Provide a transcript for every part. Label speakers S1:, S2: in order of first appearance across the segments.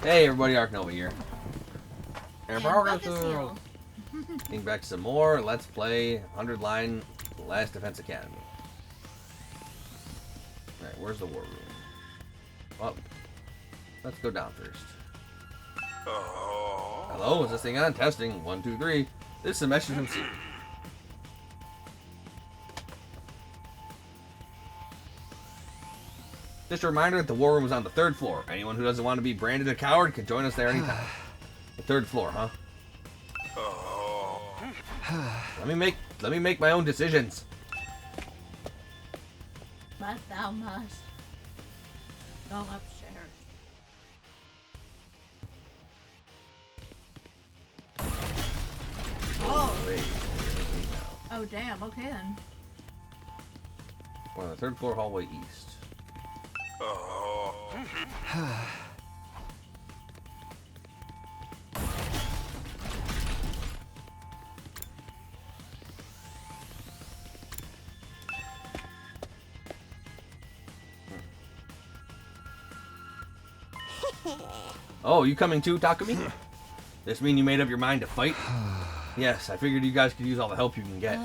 S1: Hey everybody, Ark Nova here.
S2: And welcome
S1: Getting back to some more. Let's play 100 line Last Defense Academy. Alright, where's the war room? Well, let's go down first. Hello, is this thing on? Testing. 1, 2, 3. This is a message from C. Just a reminder that the war room is on the 3rd floor. Anyone who doesn't want to be branded a coward can join us there anytime. The 3rd floor, huh? Let me make my own decisions.
S2: But thou must go upstairs. Oh.
S1: Wait.
S2: Oh damn, okay then.
S1: We're on the 3rd floor hallway east. Oh, you coming too, Takumi? This mean you made up your mind to fight? Yes, I figured you guys could use all the help you can get.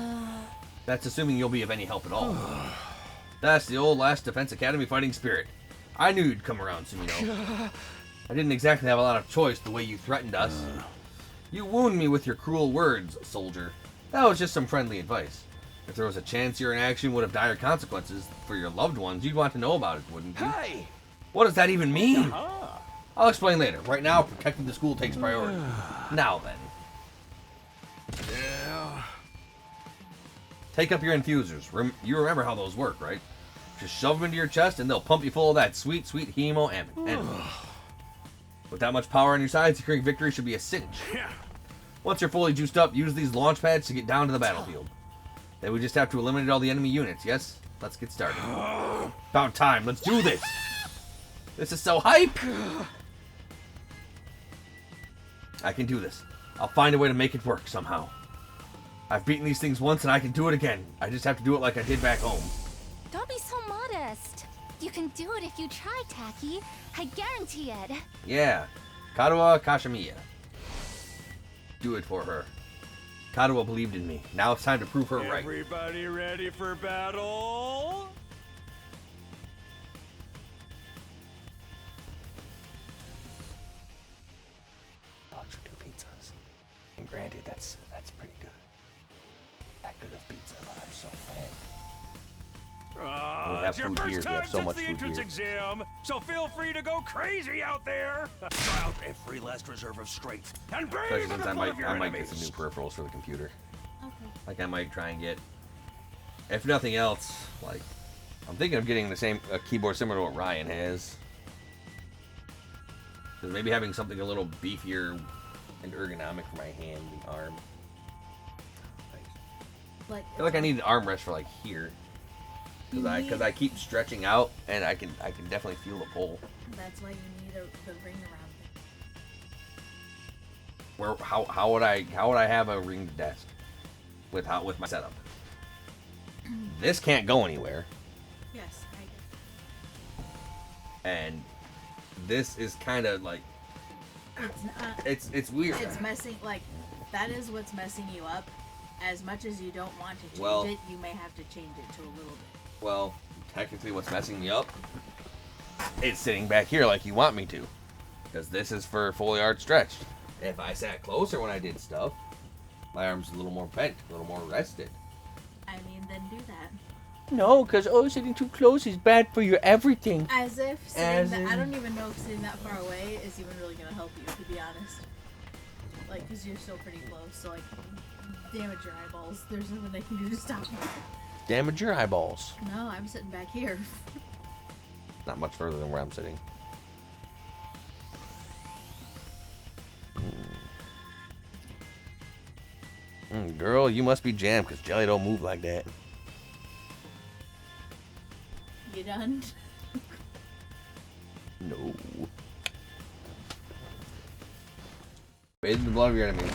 S1: That's assuming you'll be of any help at all. That's the old Last Defense Academy fighting spirit. I knew you'd come around, Sumino. I didn't exactly have a lot of choice the way you threatened us. You wound me with your cruel words, soldier. That was just some friendly advice. If there was a chance your inaction would have dire consequences for your loved ones, you'd want to know about it, wouldn't you?
S3: Hey!
S1: What does that even mean? I'll explain later. Right now, protecting the school takes priority. Now then.
S3: Yeah.
S1: Take up your infusers. You remember how those work, right? Just shove them into your chest and they'll pump you full of that sweet, sweet hemo ammo. With that much power on your side, securing victory should be a cinch. Once you're fully juiced up, use these launch pads to get down to the battlefield. Then we just have to eliminate all the enemy units, yes? Let's get started. About time, let's do this! This is so hype! I can do this. I'll find a way to make it work somehow. I've beaten these things once and I can do it again. I just have to do it like I did back home.
S4: Don't be so modest. You can do it if you try, Taki. I guarantee it.
S1: Yeah. Kadoa Kashimiya. Do it for her. Kadoa believed in me. Now it's time to prove her right.
S3: Everybody ready for battle?
S5: Bucks for 2 pizzas. And granted, that's pretty good. That good of pizza, but I'm so fat.
S1: We have
S3: It's your
S1: food here.
S3: first
S1: We have
S3: time
S1: so
S3: since
S1: much
S3: the
S1: food
S3: entrance
S1: here.
S3: exam, so feel free to go crazy out there. Try out every last reserve of strength and
S1: Especially
S3: brave
S1: since
S3: the
S1: I
S3: blood of
S1: might
S3: your
S1: get
S3: enemies.
S1: some new peripherals for the computer.
S2: Okay.
S1: Like I might try and get, if nothing else, like I'm thinking of getting the same keyboard similar to what Ryan has. Because maybe having something a little beefier and ergonomic for my hand and arm.
S2: Like,
S1: I feel like I need an armrest for like here. Because I keep stretching out and I can definitely feel the pull.
S2: that's why you need the ring around it.
S1: Where how would I have a ringed desk with my setup? This can't go anywhere,
S2: Yes, I
S1: and this is kind of like
S2: do. It's not.
S1: it's weird.
S2: It's messing. Like, that is what's messing you up. As much as you don't want to change
S1: Well-
S2: it, you may have to change it to a little bit.
S1: Well, technically, what's messing me up? It's sitting back here like you want me to, because this is for fully arch stretched. If I sat closer when I did stuff, my arm's a little more bent, a little more rested.
S2: I mean, then do that.
S5: No, because sitting too close is bad for your everything.
S2: As if sitting
S5: As
S2: that, I
S5: in-
S2: don't even know if sitting that far away is even really gonna help you, to be honest. Like, because you're still pretty close, so like, damage your eyeballs. There's nothing they can do to stop you.
S5: Damage your eyeballs.
S2: No, I'm sitting back here.
S1: Not much further than where I'm sitting. Girl, you must be jammed because jelly don't move like that.
S2: You done?
S1: No. Bathe in the blood of your enemies.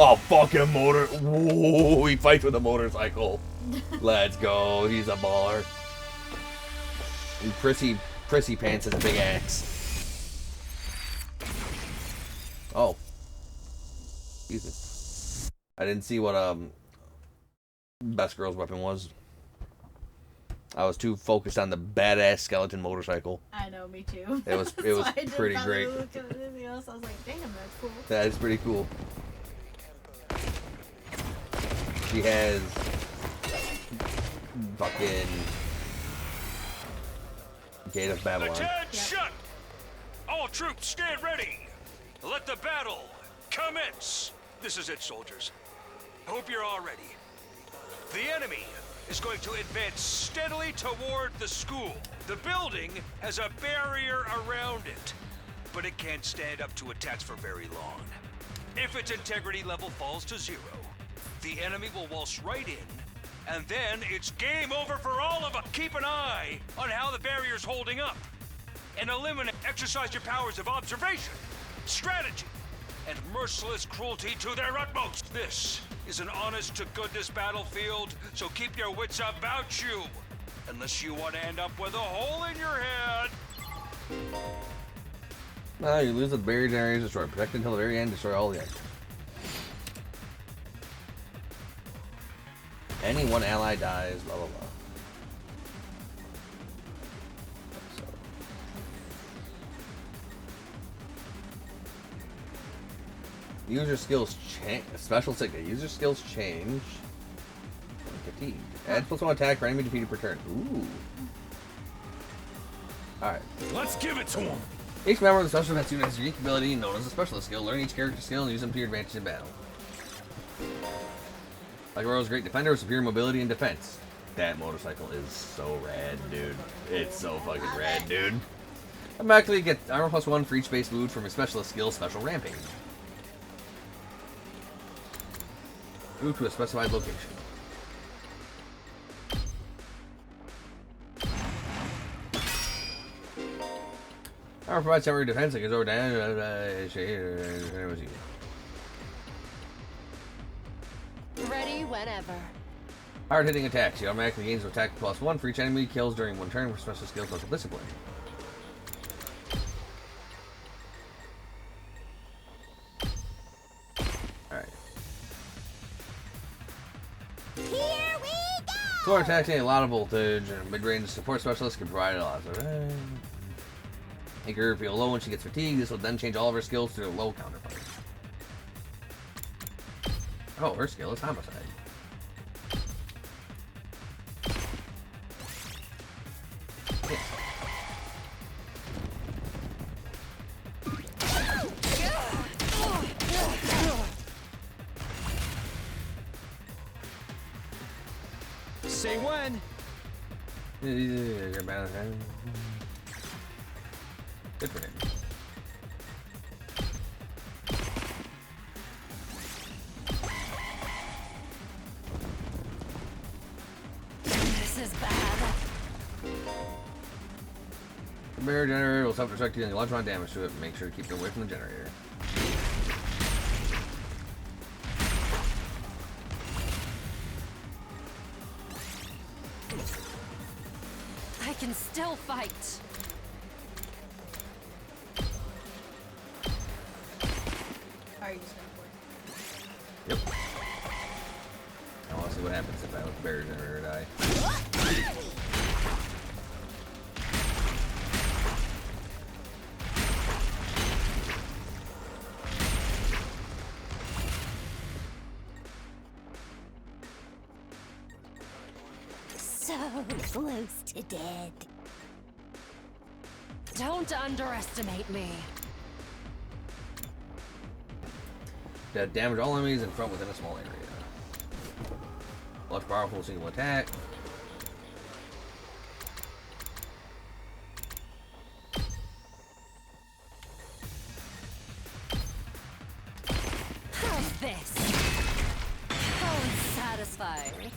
S1: Oh, fucking motor. Whoa, he fights with a motorcycle. Let's go. He's a baller. And Prissy Pants is a big axe. Oh. Excuse me. I didn't see what best girl's weapon was. I was too focused on the badass skeleton motorcycle.
S2: I know, me too.
S1: It was pretty great.
S2: Look at anything else. I was like, damn, that's cool.
S1: That is pretty cool. She has fucking Gate of Babylon.
S3: Attention! All troops, stand ready. Let the battle commence. This is it, soldiers. I hope you're all ready. The enemy is going to advance steadily toward the school. The building has a barrier around it, but it can't stand up to attacks for very long. If its integrity level falls to 0, the enemy will waltz right in, and then it's game over for all of us. Keep an eye on how the barrier's holding up, and exercise your powers of observation, strategy, and merciless cruelty to their utmost. This is an honest-to-goodness battlefield, so keep your wits about you, unless you want to end up with a hole in your head.
S1: No, you lose the barrier generator is destroyed. Protect until the very end, destroy all the items. Any one ally dies, blah blah blah. So. User skills change. Special signal. User skills change. Fatigue. Add +1 attack for enemy defeated per turn. Ooh. Alright.
S3: Let's give it to him.
S1: Each member of the special defense unit has a unique ability known as a specialist skill. Learn each character skill and use them to your advantage in battle. Like Royal's great defender with superior mobility and defense. That motorcycle is so rad, dude. It's so fucking rad, dude. Automatically get armor +1 for each base move from your specialist skill, Special Rampage. Move to a specified location. Armor provides temporary defense against over damage.
S6: Ready whenever.
S1: Hard hitting attacks. He automatically gains attack +1 for each enemy he kills during one turn with special skill special discipline. Alright.
S4: Here we go!
S1: Sword attacks gain a lot of voltage, and mid-range support specialist can provide a lot of. Make her feel low when she gets fatigued. This will then change all of her skills to a low counterpart. Oh, her skill is homicide. Yeah.
S3: Say when.
S1: Good for him.
S6: This is bad.
S1: The barrier generator will self-destruct dealing a large amount of damage to it. Make sure to keep it away from the generator.
S6: I can still fight.
S2: Are you just gonna
S1: Yep. I want to see what happens if I let the barrier generator die.
S4: So close to dead.
S6: Don't underestimate me.
S1: Damage all enemies in front within a small area. Large powerful single attack.
S6: How's this? How unsatisfying.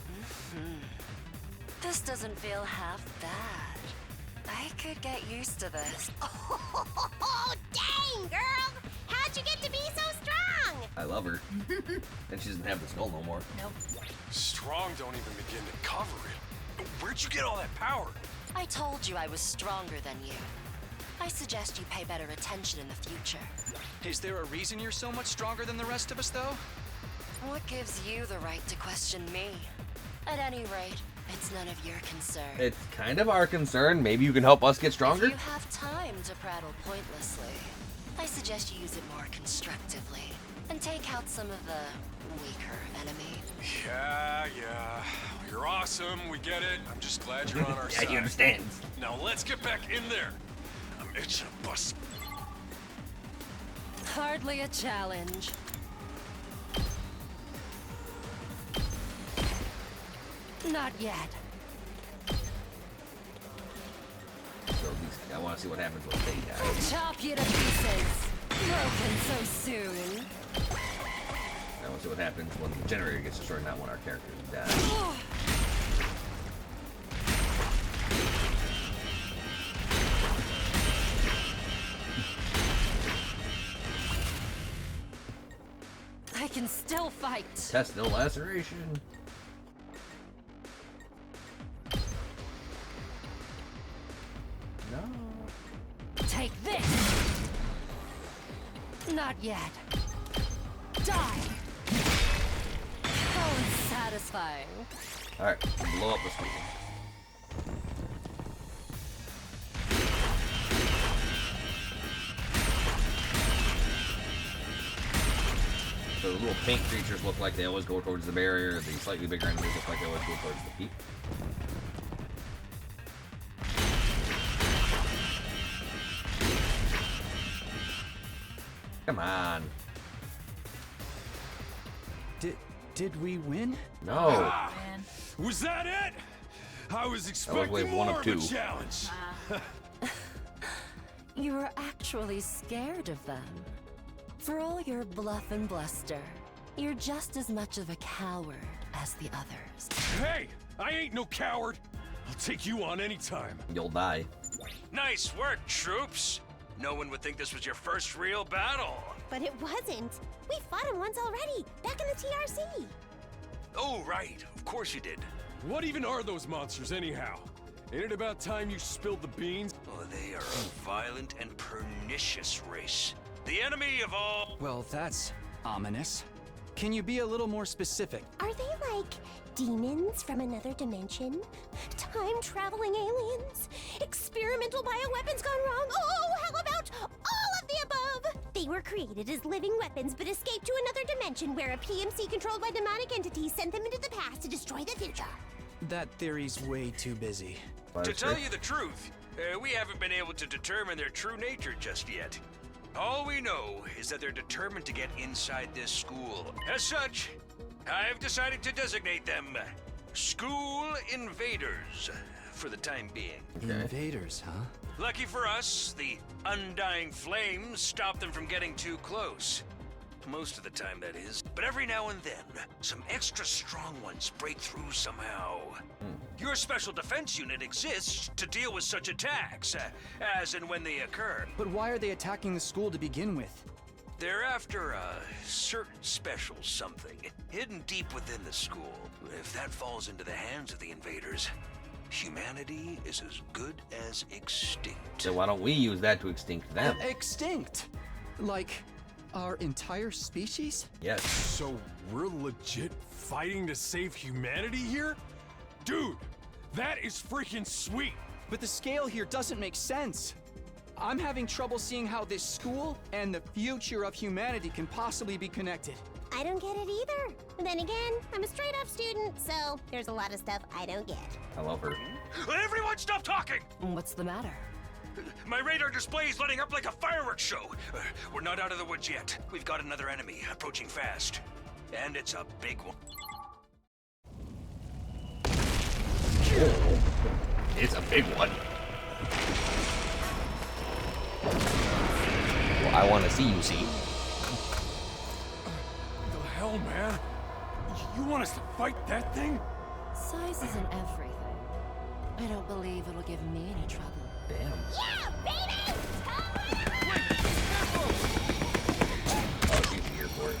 S6: This doesn't feel half bad. I could get used to this.
S4: Oh, dang, girl! How'd you get to be so strong?
S1: I love her. And she doesn't have the skull no more.
S2: Nope.
S3: Strong don't even begin to cover it. Where'd you get all that power?
S6: I told you I was stronger than you. I suggest you pay better attention in the future.
S7: Is there a reason you're so much stronger than the rest of us, though?
S6: What gives you the right to question me? At any rate, it's none of your concern.
S1: It's kind of our concern. Maybe you can help us get stronger?
S6: If you have time to prattle pointlessly, I suggest you use it more constructively and take out some of the weaker enemy.
S3: Yeah. You're awesome, we get it. I'm just glad you're on our
S1: Yeah,
S3: side.
S1: he understands.
S3: Now let's get back in there. I'm itching to bust.
S6: Hardly a challenge. Not yet.
S1: So at least I want to see what happens when they die.
S6: Chop you to pieces. Broken so soon.
S1: I want to see what happens when the generator gets destroyed, not when our characters die.
S6: I can still fight.
S1: Test no laceration. No.
S6: Take this. Not yet. Die. How unsatisfying.
S1: Alright, blow up the school. So the little pink creatures look like they always go towards the barrier. The slightly bigger enemies look like they always go towards the peak. Come on.
S7: Did we win?
S1: No.
S2: Man.
S3: Was that it? I was expecting
S1: wave one
S3: more
S1: of
S3: of a
S1: two.
S3: challenge.
S6: You were actually scared of them. For all your bluff and bluster, you're just as much of a coward as the others.
S3: Hey, I ain't no coward. I'll take you on anytime.
S1: You'll die.
S3: Nice work, troops. No one would think this was your first real battle.
S8: But it wasn't. We fought him once already, back in the TRC.
S3: Oh, right. Of course you did. What even are those monsters, anyhow? Ain't it about time you spilled the beans? Oh, they are a violent and pernicious race. The enemy of all...
S7: Well, that's ominous. Can you be a little more specific?
S8: Are they like demons from another dimension? Time-traveling aliens? Experimental bioweapons gone wrong? Oh, how about all of the above? They were created as living weapons but escaped to another dimension where a PMC controlled by demonic entities sent them into the past to destroy the future.
S7: That theory's way too busy.
S3: To tell you the truth, we haven't been able to determine their true nature just yet. All we know is that they're determined to get inside this school. As such, I've decided to designate them School Invaders for the time being.
S7: Invaders, huh?
S3: Lucky for us, the undying flames stop them from getting too close. Most of the time, that is. But every now and then, some extra strong ones break through somehow. Your special defense unit exists to deal with such attacks, as and when they occur.
S7: But why are they attacking the school to begin with?
S3: They're after a certain special something, hidden deep within the school. If that falls into the hands of the invaders, humanity is as good as extinct.
S1: So why don't we use that to extinct them?
S7: Extinct? Like our entire species?
S1: Yes.
S3: So we're legit fighting to save humanity here? Dude, that is freaking sweet!
S7: But the scale here doesn't make sense. I'm having trouble seeing how this school and the future of humanity can possibly be connected.
S8: I don't get it either. And then again, I'm a straight-up student, so there's a lot of stuff I don't get.
S1: I love her.
S3: Everyone stop talking!
S6: What's the matter?
S3: My radar display is lighting up like a fireworks show. We're not out of the woods yet. We've got another enemy approaching fast. And it's a big one.
S1: It's a big one. Well, I want to see you see.
S3: The hell, man? You want us to fight that thing?
S6: Size isn't everything. I don't believe it'll give me any trouble.
S1: Damn.
S8: Yeah, baby!
S1: Oh, she's here for it.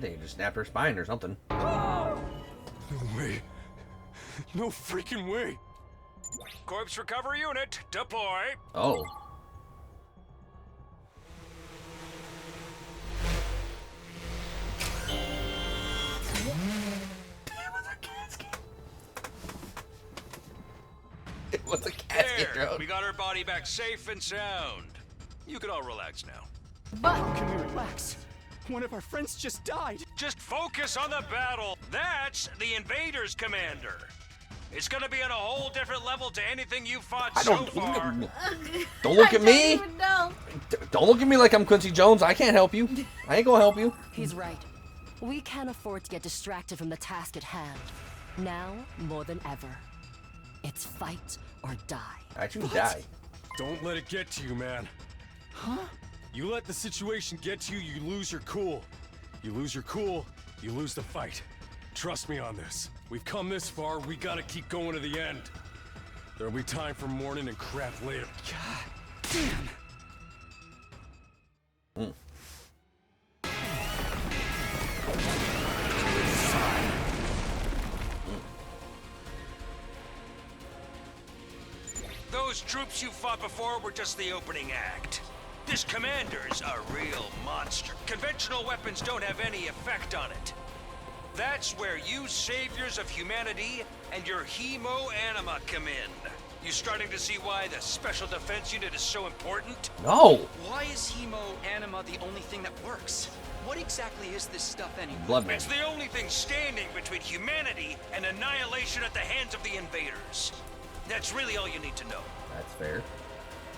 S1: think it just snapped her spine or something.
S9: No way. No freaking way.
S3: Corpse recovery unit, deploy.
S1: Oh. It was a casket
S3: There,
S1: drone.
S3: we got her body back safe and sound. You can all relax now.
S7: How can we relax? One of our friends just died.
S3: Just focus on the battle. That's the invaders, Commander. It's gonna be on a whole different level to anything you've fought
S1: I
S3: so
S1: don't.
S3: far.
S1: Don't look at
S2: I
S1: me.
S2: don't even know.
S1: Don't look at me like I'm Quincy Jones. I can't help you. I ain't gonna help you.
S6: He's right. We can't afford to get distracted from the task at hand. Now, more than ever, it's fight or die.
S1: I choose die.
S9: Don't let it get to you, man.
S7: Huh?
S9: You let the situation get to you, you lose your cool. You lose your cool, you lose the fight. Trust me on this. We've come this far, we gotta keep going to the end. There'll be time for mourning and crap later.
S7: God damn.
S3: Those troops you fought before were just the opening act. This commander's a real monster. Conventional weapons don't have any effect on it. That's where you saviors of humanity and your hemo-anima come in. You starting to see why the Special Defense Unit is so important?
S1: No.
S7: Why is hemo-anima the only thing that works? What exactly is this stuff anyway?
S1: Blood man.
S3: It's the only thing standing between humanity and annihilation at the hands of the invaders. That's really all you need to know.
S1: That's fair.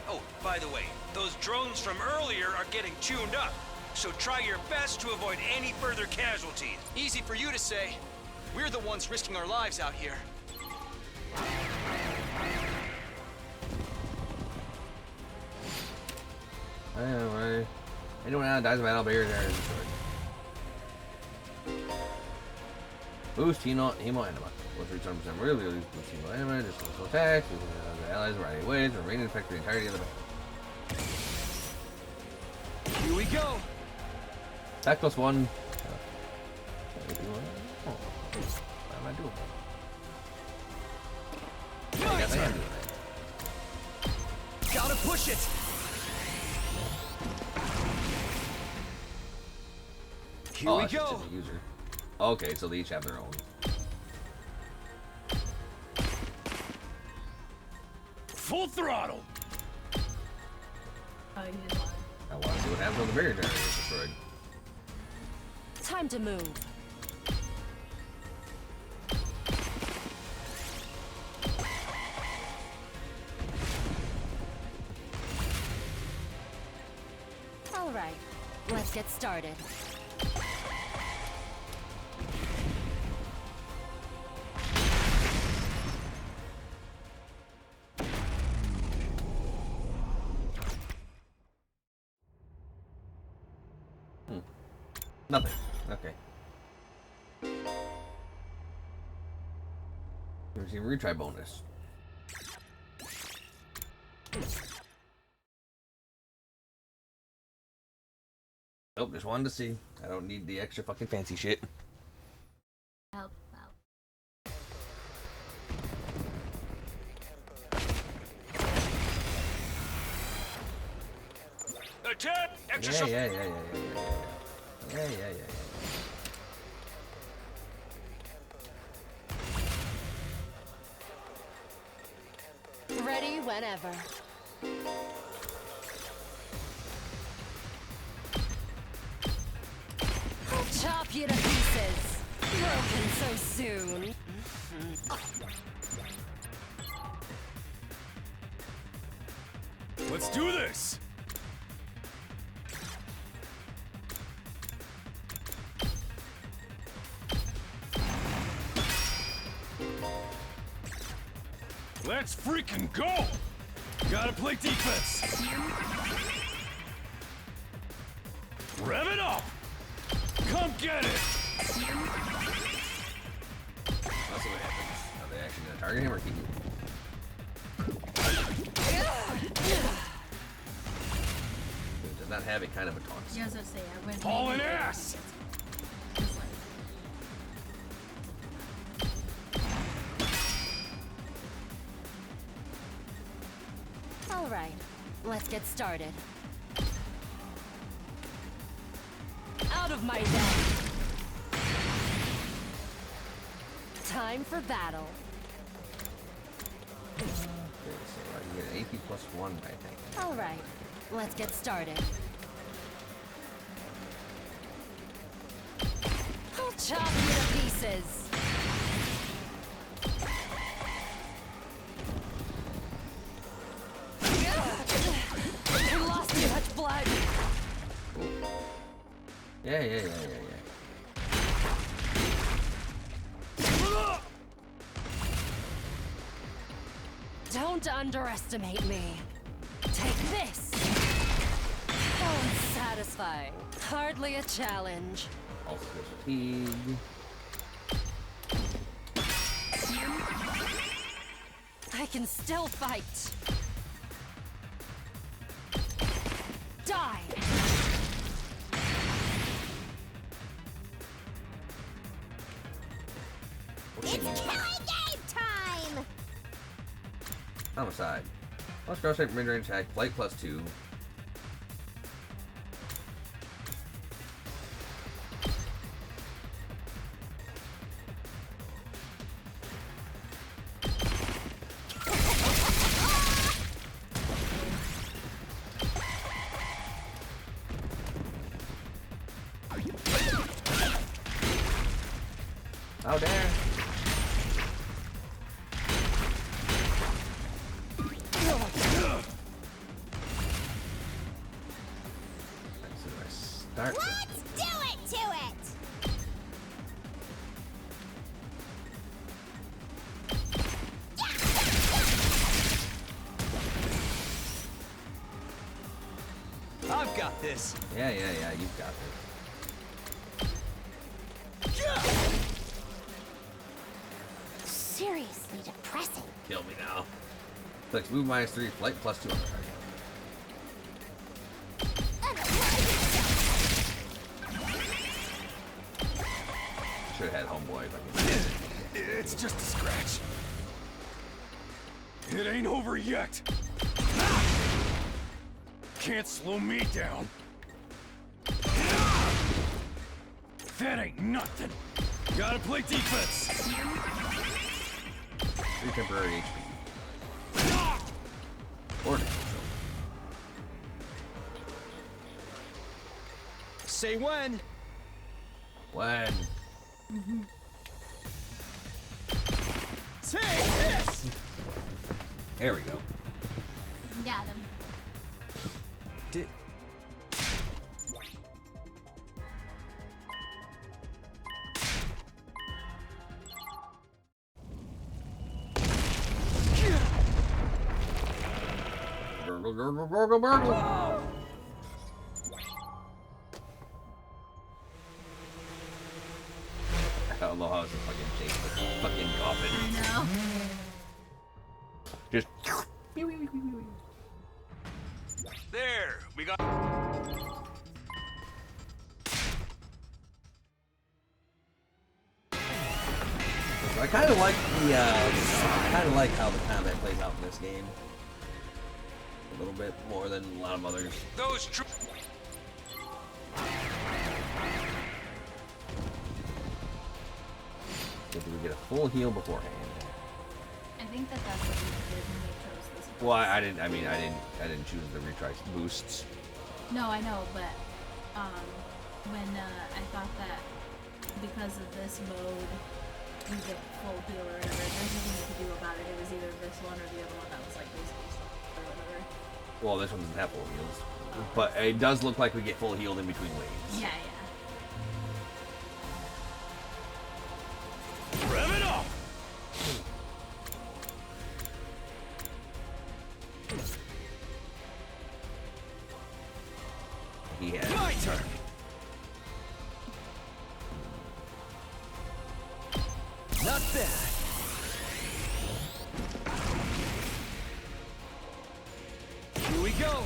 S3: Oh, by the way, those drones from earlier are getting tuned up, so try your best to avoid any further casualties.
S7: Easy for you to say. We're the ones risking our lives out here.
S1: Anyway, anyone else dies of battle barriers are destroyed. Boost hemo anima. Once reach 100% really boost hemo anima, just local attacks, the allies right away, to remain infect the entirety of the battle.
S7: Here we go.
S1: Attack plus 1. Oh, what am I doing? I guess I am doing that.
S7: Gotta push it. Here
S1: Oh,
S7: we
S1: that's just
S7: go.
S1: a user. Okay, so they each have their own.
S9: Full throttle!
S2: Oh, you didn't want it.
S1: I want to see what happens when the barrier generator is destroyed.
S6: Time to move. All right, let's get started.
S1: Nothing. Okay. Receive a retry bonus. Nope, just wanted to see. I don't need the extra fucking fancy shit.
S2: Help.
S3: Attack!
S1: Yeah,
S3: Exercise!
S1: yeah.
S6: Ready whenever. I'll chop you to pieces. Broken so soon.
S9: Let's do this! Let's freaking go! Gotta play defense! Rev it up! Come get it!
S1: Let's see what happens. Are they actually gonna target him or keep him? It does not have a kind of a taunt.
S2: Yeah, as I say, I went.
S9: Hauling ass!
S6: Alright, let's get started. Out of my way! Time for battle.
S1: Okay, so you get an AP plus 1, I think.
S6: Alright, let's get started. I'll chop you to pieces. You lost too much blood.
S1: Yeah.
S6: Don't underestimate me. Take this. Oh, unsatisfying. Hardly a challenge.
S1: Also fatigue.
S6: I can still fight. Die.
S8: It's killing game time!
S1: Homicide. Plus cross shape mid-range attack, flight plus 2. Oh, there. Start.
S8: Let's do it to it!
S7: I've got this.
S1: Yeah, you've got this.
S8: Seriously depressing.
S1: Kill me now. Flex move -3, flight plus 2 on the target. Should have had homeboy if I could.
S9: It's just a scratch. It ain't over yet. Can't slow me down. That ain't nothing. Gotta play defense.
S1: 3 temporary HP. Or damage.
S7: Say when.
S1: When?
S7: Take this!
S1: There we go.
S2: Got him.
S7: Did...
S1: Gurgle, gurgle, gurgle, gurgle. I don't know how it's a fucking shape, but fucking coffin.
S2: I know.
S1: Just.
S3: There, we got.
S1: I kind of like the, how the combat plays out in this game. A little bit more than a lot of others.
S3: Those troops.
S1: Did we get a full heal beforehand?
S2: I think that's what we did when we chose this.
S1: Well, I didn't choose the retry boosts.
S2: No, I know, but when I thought that because of this mode, you get full heal or whatever, there's nothing you could do about it. It was either this one or the other one that was like basically stuck or whatever.
S1: Well, this one doesn't have full heals, but it does look like we get full healed in between waves.
S2: Yeah.
S9: Rev it up!
S1: He has.
S9: My turn!
S7: Not bad. Here we go.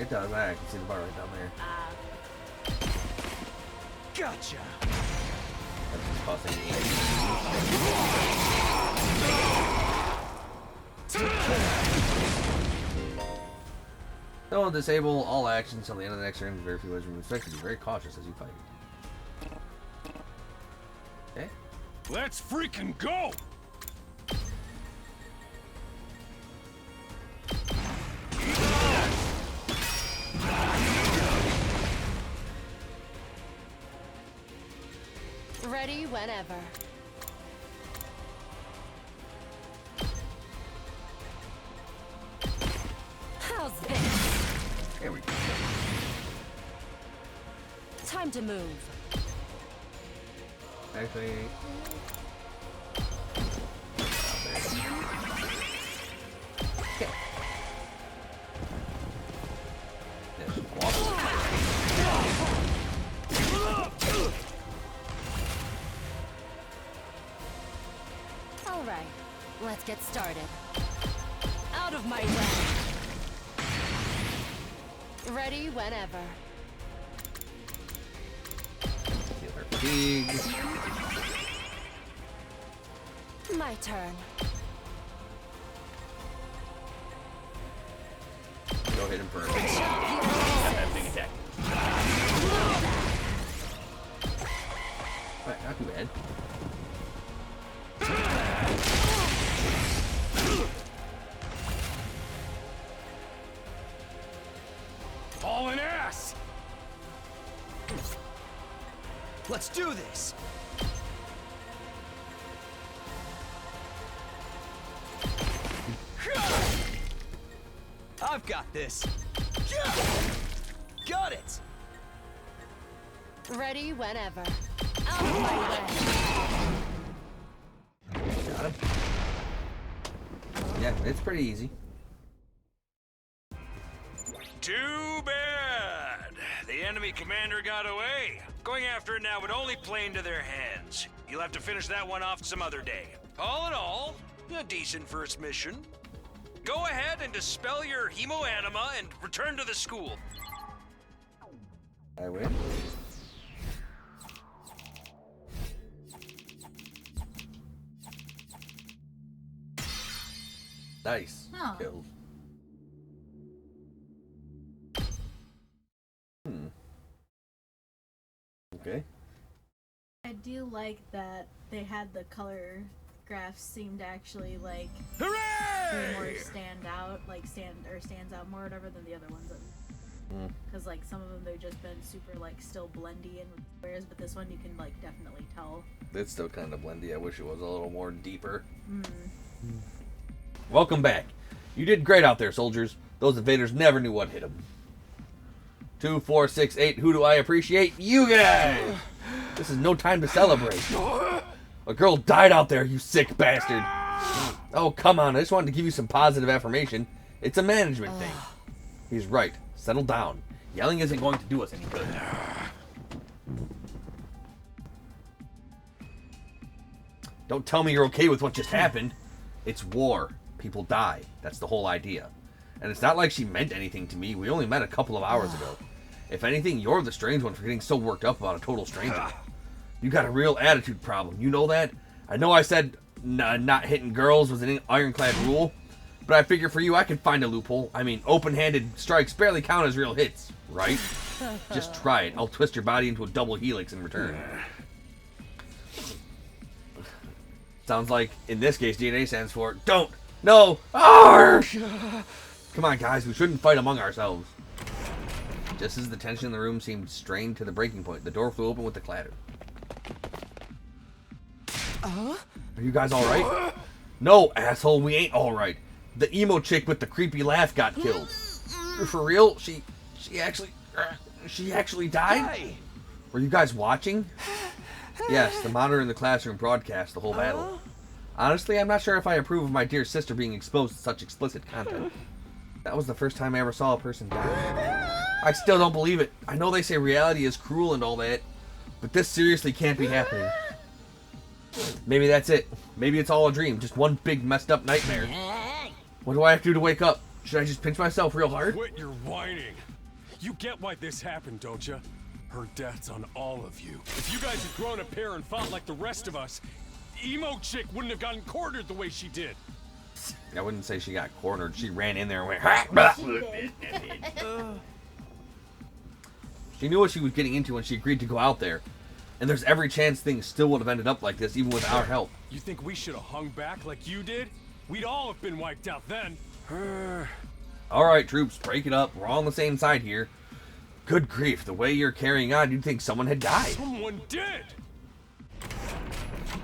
S1: It does. I can see the bar right down there.
S7: Gotcha.
S1: That's just costing me 80. Don't disable all actions until the end of the next turn. Very few ways to expect to be very cautious as you fight. Okay.
S9: Let's freaking go!
S6: Ready whenever. How's this?
S1: There we go.
S6: Time to move.
S1: Actually. Okay. Yes, waffle.
S6: All right, let's get started. Out of my way. Ready whenever.
S1: Heal her fatigue.
S6: My turn.
S1: Go hit him for a that big attack. Alright, not too bad.
S9: Hauling ass!
S7: Let's do this. I've got this. Got it.
S6: Ready whenever. Out of my way.
S1: Got him. Yeah, it's pretty easy.
S3: Too bad. The enemy commander got away. Going after it now would only play into their hands. You'll have to finish that one off some other day. All in all, a decent first mission. Go ahead and dispel your hemoanima and return to the school.
S1: I win. Nice.
S2: Oh.
S1: Killed. Okay.
S2: I do like that they had the color graphs seem to actually like
S9: Hooray!
S2: be more stands out more or whatever than the other ones. Because like some of them they've just been super like still blendy in with squares, but this one you can like definitely tell.
S1: It's still kind of blendy. I wish it was a little more deeper. Welcome back. You did great out there, soldiers. Those invaders never knew what hit them. 2, 4, 6, 8. Who do I appreciate? You guys! This is no time to celebrate. A girl died out there, you sick bastard. Oh, come on. I just wanted to give you some positive affirmation. It's a management thing. He's right. Settle down. Yelling isn't going to do us any good. Don't tell me you're okay with what just happened. It's war. People die. That's the whole idea. And it's not like she meant anything to me. We only met a couple of hours ago. If anything, you're the strange one for getting so worked up about a total stranger. You got a real attitude problem. You know that? I know I said not hitting girls was an ironclad rule, but I figure for you I could find a loophole. I mean, open-handed strikes barely count as real hits, right? Just try it. I'll twist your body into a double helix in return. Sounds like, in this case, DNA stands for don't. No. Arsh! Come on, guys. We shouldn't fight among ourselves. Just as the tension in the room seemed strained to the breaking point, the door flew open with a clatter. Are you guys alright? No, asshole. We ain't alright. The emo chick with the creepy laugh got killed. For real? She actually died?
S7: Hey.
S1: Were you guys watching? Yes, the monitor in the classroom broadcast the whole battle. Honestly, I'm not sure if I approve of my dear sister being exposed to such explicit content. That was the first time I ever saw a person die. I still don't believe it. I know they say reality is cruel and all that, but this seriously can't be happening. Maybe that's it. Maybe it's all a dream, just one big messed up nightmare. What do I have to do to wake up? Should I just pinch myself real hard?
S9: Quit your whining. You get why this happened, don't you? Her death's on all of you. If you guys had grown a pair and fought like the rest of us, emo chick wouldn't have gotten cornered the way she did.
S1: I wouldn't say she got cornered. She ran in there and went, "Ha, blah." She knew what she was getting into when she agreed to go out there. And there's every chance things still would have ended up like this, even with our help.
S9: You think we should have hung back like you did? We'd all have been wiped out then.
S1: Alright, troops, break it up. We're all on the same side here. Good grief, the way you're carrying on, you'd think someone had died.
S9: Someone did!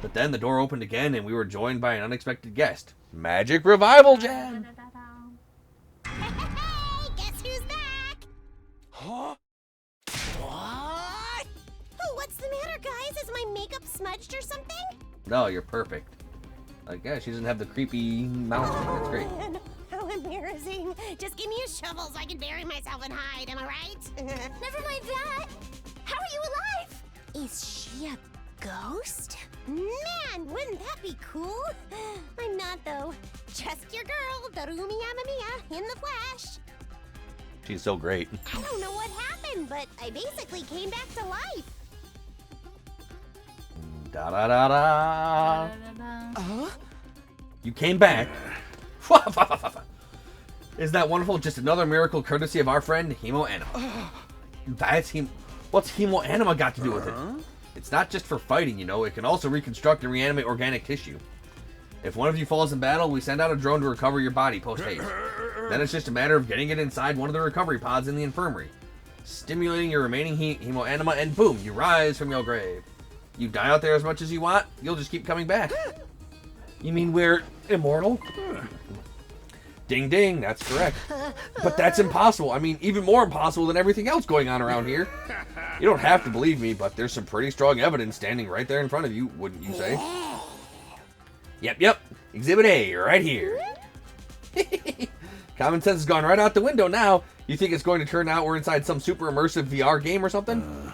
S1: But then the door opened again, and we were joined by an unexpected guest. Magic Revival Jam!
S8: Hey, guess who's back?
S9: Huh?
S8: What? Oh, what's the matter, guys? Is my makeup smudged or something?
S1: No, you're perfect. Like, yeah, she doesn't have the creepy mouth. That's great.
S8: Man, how embarrassing. Just give me a shovel so I can bury myself and hide, am I right?
S4: Never mind that. How are you alive?
S8: Is she a ghost? Man, wouldn't that be cool? I'm not, though. Just your girl, Darumi Yamamiya, in the flesh.
S1: She's so great.
S8: I don't know what happened, but I basically came back to life.
S1: Da da da da.
S2: Da-da-da.
S1: You came back. Isn't that wonderful? Just another miracle courtesy of our friend Hemo Anima. That's him. What's Hemo Anima got to do with it? It's not just for fighting, you know. It can also reconstruct and reanimate organic tissue. If one of you falls in battle, we send out a drone to recover your body post-haste. Then it's just a matter of getting it inside one of the recovery pods in the infirmary, stimulating your remaining Hemo Anima, and boom, you rise from your grave. You die out there as much as you want, you'll just keep coming back. You mean we're immortal? Ding ding, that's correct. But that's impossible. I mean, even more impossible than everything else going on around here. You don't have to believe me, but there's some pretty strong evidence standing right there in front of you, wouldn't you say? Yep. Exhibit A, right here. Common sense has gone right out the window now. You think it's going to turn out we're inside some super immersive VR game or something?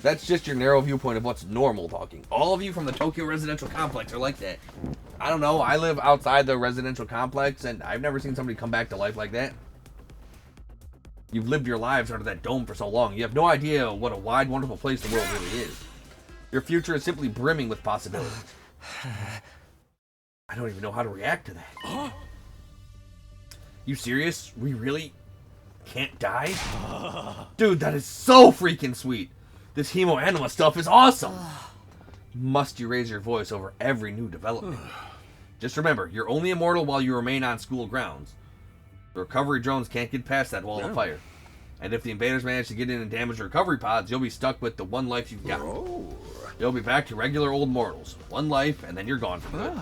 S1: That's just your narrow viewpoint of what's normal talking. All of you from the Tokyo residential complex are like that. I don't know, I live outside the residential complex, and I've never seen somebody come back to life like that. You've lived your lives under that dome for so long, you have no idea what a wide, wonderful place the world really is. Your future is simply brimming with possibilities. I don't even know how to react to that. You serious? We really can't die? Dude, that is so freaking sweet. This Hemo Anima stuff is awesome. Must you raise your voice over every new development? Just remember, you're only immortal while you remain on school grounds. The recovery drones can't get past that wall of fire. And if the invaders manage to get in and damage the recovery pods, you'll be stuck with the one life you've got. You'll be back to regular old mortals. One life, and then you're gone for good.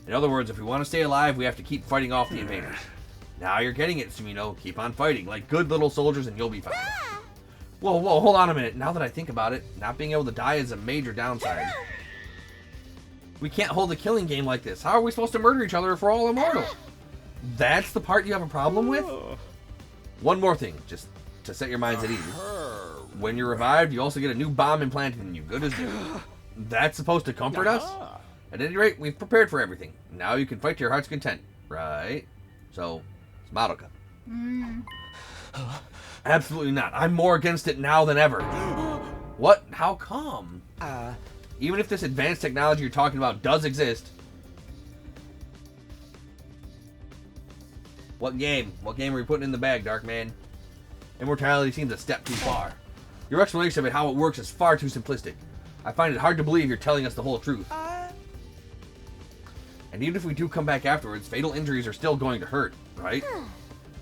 S1: In other words, if we want to stay alive, we have to keep fighting off the invaders. Now you're getting it, Sumino. Keep on fighting like good little soldiers and you'll be fine. Whoa, hold on a minute. Now that I think about it, not being able to die is a major downside. We can't hold a killing game like this. How are we supposed to murder each other if we're all immortal? That's the part you have a problem with? One more thing, just to set your minds at ease. When you're revived, you also get a new bomb implanted in you. Good as new. That's supposed to comfort us? At any rate, we've prepared for everything. Now you can fight to your heart's content, right? So, it's Madoka. Absolutely not. I'm more against it now than ever. What? How come? Even if this advanced technology you're talking about does exist. What game? What game are we putting in the bag, Darkman? Immortality seems a step too far. Your explanation of it, how it works, is far too simplistic. I find it hard to believe you're telling us the whole truth. And even if we do come back afterwards, fatal injuries are still going to hurt, right?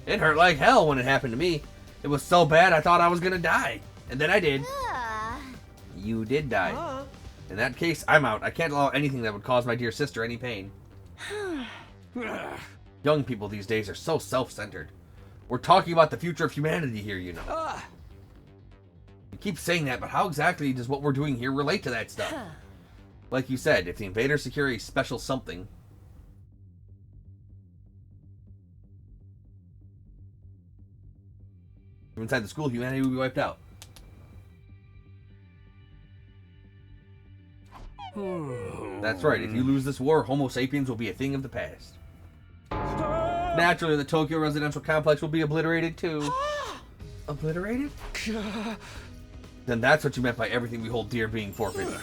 S1: It hurt like hell when it happened to me. It was so bad I thought I was gonna die. And then I did. You did die. In that case, I'm out. I can't allow anything that would cause my dear sister any pain. Young people these days are so self-centered. We're talking about the future of humanity here, you know. You keep saying that, but how exactly does what we're doing here relate to that stuff? Like you said, if the invaders secure a special something... inside the school, humanity will be wiped out. That's right, if you lose this war, Homo sapiens will be a thing of the past. Naturally, the Tokyo residential complex will be obliterated too. Obliterated? Then that's what you meant by everything we hold dear being forfeited.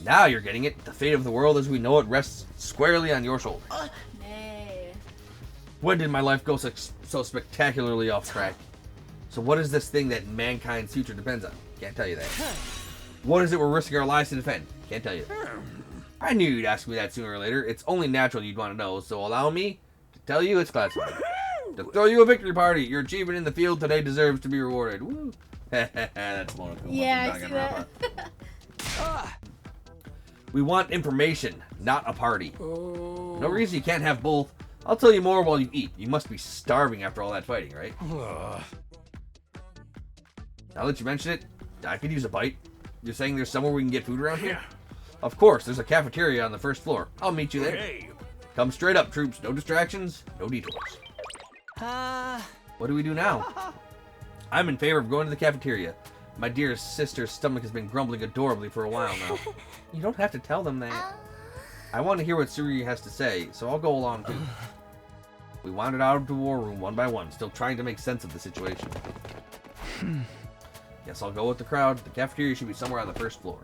S1: Now you're getting it. The fate of the world as we know it rests squarely on your shoulders.
S2: Nay.
S1: When did my life go so spectacularly off track? So what is this thing that mankind's future depends on? Can't tell you that. What is it we're risking our lives to defend? Can't tell you that. I knew you'd ask me that sooner or later. It's only natural you'd want to know, so allow me to tell you it's classified. To throw you a victory party. Your achievement in the field today deserves to be rewarded. Woo. That's Monaco.
S2: Yeah, I see that.
S1: We want information, not a party. No reason you can't have both. I'll tell you more while you eat. You must be starving after all that fighting, right? Now that you mention it, I could use a bite. You're saying there's somewhere we can get food around here? Of course, there's a cafeteria on the first floor. I'll meet you there.
S3: Hey.
S1: Come straight up, troops. No distractions, no detours. What do we do now? I'm in favor of going to the cafeteria. My dear sister's stomach has been grumbling adorably for a while now. You don't have to tell them that. I want to hear what Suri has to say, so I'll go along too. We wandered out of the war room one by one, still trying to make sense of the situation. Guess I'll go with the crowd. The cafeteria should be somewhere on the first floor.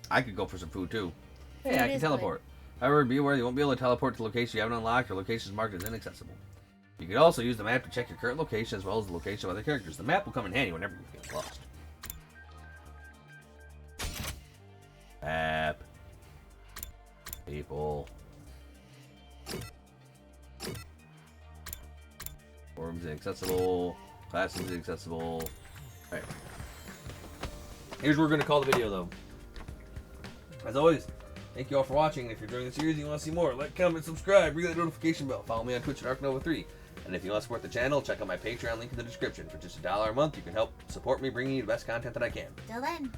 S1: I could go for some food too. Hey,
S2: Food
S1: I can
S2: is
S1: teleport. However, be aware you won't be able to teleport to locations you haven't unlocked or locations marked as inaccessible. You can also use the map to check your current location as well as the location of other characters. The map will come in handy whenever you get lost. Map. People. Forums inaccessible. Classes inaccessible. Alright. Here's what we're going to call the video though. As always, thank you all for watching. If you're enjoying the series and you want to see more, like, comment, subscribe, ring that notification bell. Follow me on Twitch at ArkNova3. And if you want to support the channel, check out my Patreon link in the description. For just $1 a month, you can help support me bringing you the best content that I can.
S2: Till then.